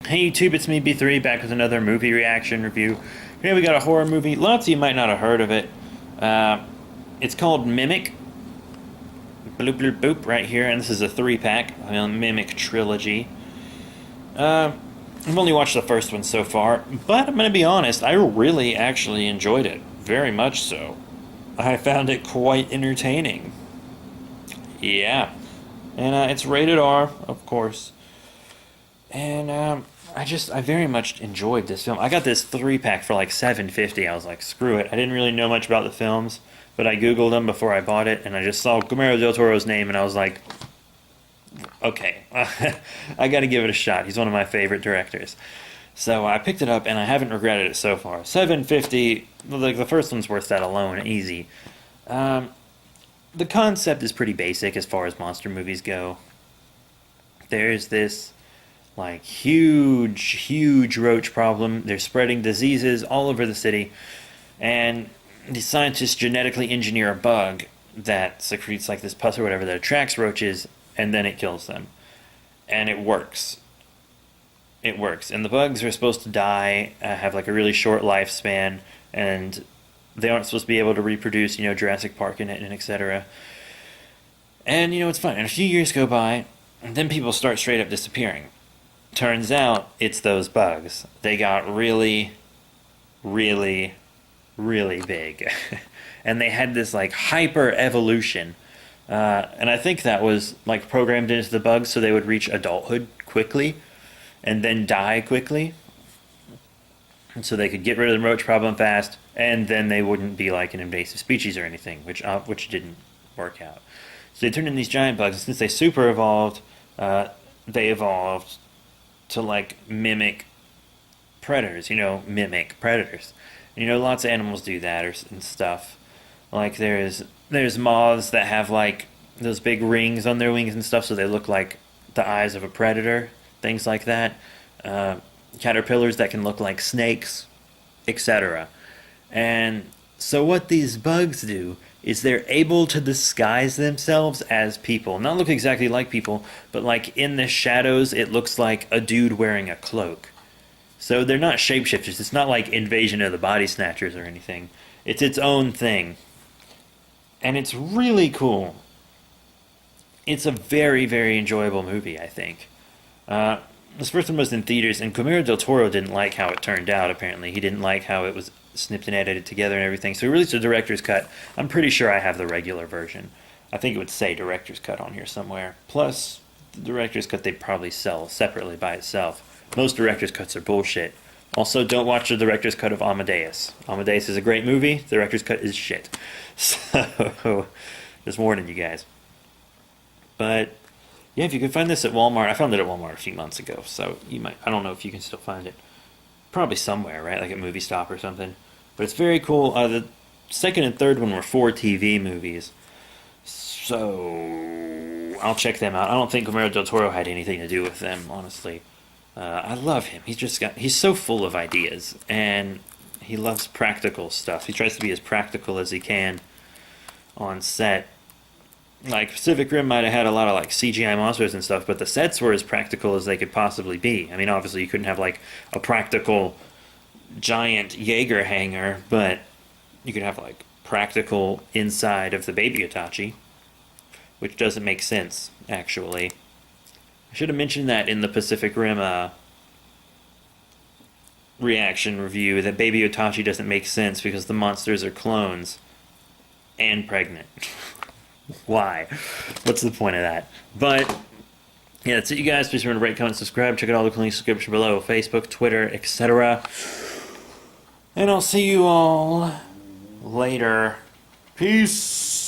Hey YouTube, it's me B3 back with another movie reaction review. Today we got a horror movie. Lots of you might not have heard of it. It's called Mimic. Bloop bloop boop right here, and this is a 3-pack. Mimic trilogy. I've only watched the first one so far, but I'm gonna be honest, I really actually enjoyed it. Very much so. I found it quite entertaining. Yeah. And it's rated R, of course. And I very much enjoyed this film. I got this 3-pack for like $7.50. I was like, screw it. I didn't really know much about the films, but I googled them before I bought it, and I just saw Guillermo del Toro's name, and I was like, okay, I got to give it a shot. He's one of my favorite directors. So I picked it up, and I haven't regretted it so far. $7.50. Like the first one's worth that alone, easy. The concept is pretty basic as far as monster movies go. There's this like huge roach problem. They're spreading diseases all over the city, and the scientists genetically engineer a bug that secretes like this pus or whatever that attracts roaches, and then it kills them. And it works. It works. And the bugs are supposed to die, have like a really short lifespan, and they aren't supposed to be able to reproduce, Jurassic Park in it, and etc. And, it's fine. And a few years go by, and then people start straight up disappearing. Turns out it's those bugs. They got really big. And they had this like hyper evolution. And I think that was like programmed into the bugs so they would reach adulthood quickly and then die quickly. And so they could get rid of the roach problem fast, and then they wouldn't be like an invasive species or anything, which didn't work out. So they turned in these giant bugs, and since they super evolved, they evolved to like mimic predators, mimic predators. And, lots of animals do that and stuff. Like there's moths that have like those big rings on their wings and stuff, so they look like the eyes of a predator, things like that. Caterpillars that can look like snakes, etc. And so what these bugs do is they're able to disguise themselves as people. Not look exactly like people, but like in the shadows it looks like a dude wearing a cloak. So they're not shapeshifters. It's not like Invasion of the Body Snatchers or anything. It's its own thing. And it's really cool. It's a very enjoyable movie, I think. This first one was in theaters, and Guillermo del Toro didn't like how it turned out, apparently. He didn't like how it was snipped and edited together and everything, so he released a director's cut. I'm pretty sure I have the regular version. I think it would say director's cut on here somewhere. Plus, the director's cut they probably sell separately by itself. Most director's cuts are bullshit. Also, don't watch the director's cut of Amadeus. Amadeus is a great movie. The director's cut is shit. So, just warning you guys. But yeah, if you could find this at Walmart, I found it at Walmart a few months ago, so you might, I don't know if you can still find it. Probably somewhere, right? Like at Movie Stop or something. But it's very cool. The second and third one were 4TV movies. So, I'll check them out. I don't think Guillermo del Toro had anything to do with them, honestly. I love him. He's so full of ideas, and he loves practical stuff. He tries to be as practical as he can on set. Like Pacific Rim might have had a lot of like CGI monsters and stuff, but the sets were as practical as they could possibly be. I mean, obviously you couldn't have like a practical giant Jaeger hanger, but you could have like practical inside of the baby Itachi, which doesn't make sense actually. I should have mentioned that in the Pacific Rim reaction review, that baby Itachi doesn't make sense because the monsters are clones and pregnant. Why? What's the point of that? But yeah, that's it, you guys. Please remember to rate, comment, subscribe. Check out all the links in the description below: Facebook, Twitter, etc. And I'll see you all later. Peace.